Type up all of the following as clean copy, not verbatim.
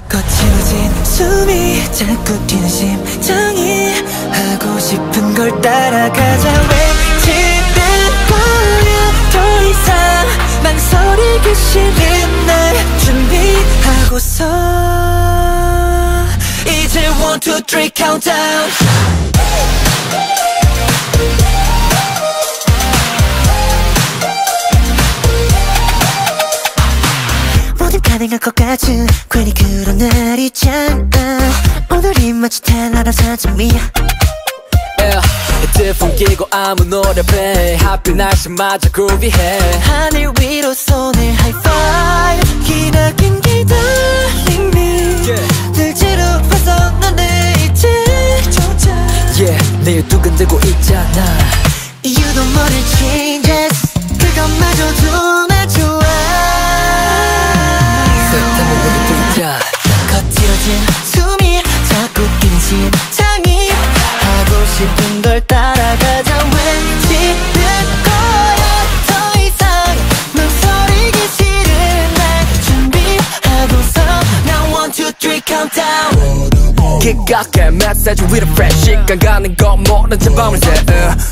거칠어진 숨이 자꾸 뛰는 심장이 하고 싶은 걸 따라가자 외치는 거야 더 이상 망설이기 싫은 날 준비하고서 이제 1, 2, 3 countdown 모든 가능할 것 같은 괜히 그런 날 있잖아 오늘이 마치 달라란 사점이야 헤드폰 끼고 아무 노래 play 하필 날씨마저 groovy해 하늘 위로 손을 high five 기나긴 기다림이 들지로 와서 너네 이제 조자 내일 두근대고 있잖아 이유도 모를 changes 그것마저도 나 좋아 설탕을 모두 듣자 거칠어진 숨이 자꾸 뛰는 심장이 하고 싶은 걸 따라가자 외치는 거야 더 이상 망설이기 싫은 날 준비하고서 Now 1, 2, 3 countdown 기각해 메시지 위로 fresh 시간 가는 거 모른 채 밤을 새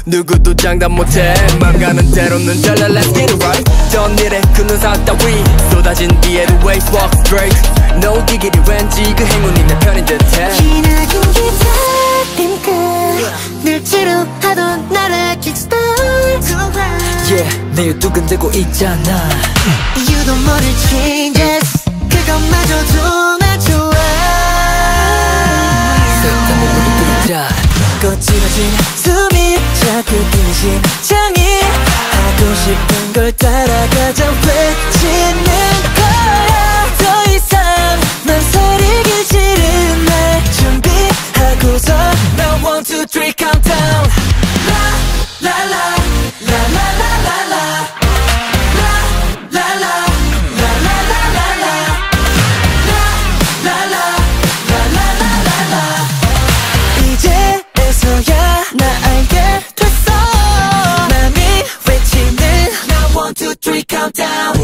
누구도 장담 못해 맘 가는 대로는 잘라 let's get it right 전일에 그 눈살 따위 쏟아진 비에도 waves walk straight no diggity 왠지 그 행운이 내 편인 듯해 기나긴 기다림 끝늘 지루하던 나를 kickstart 내일 두근대고 있잖아 이유도 모를 changes 그것마저도 나 좋아 거칠어진 숨이 자꾸 뛰는 심장이 하고 싶은 걸 따라가자 외치는 거야 더 이상 망설이기 싫은 날 준비하고서 Now 1, 2, 3 countdown La la la la la la la la La la la la la la la la La la la la la la la la 이제서야 나 알게 됐어 맘이 외치는 Now 1, 2, 3 countdown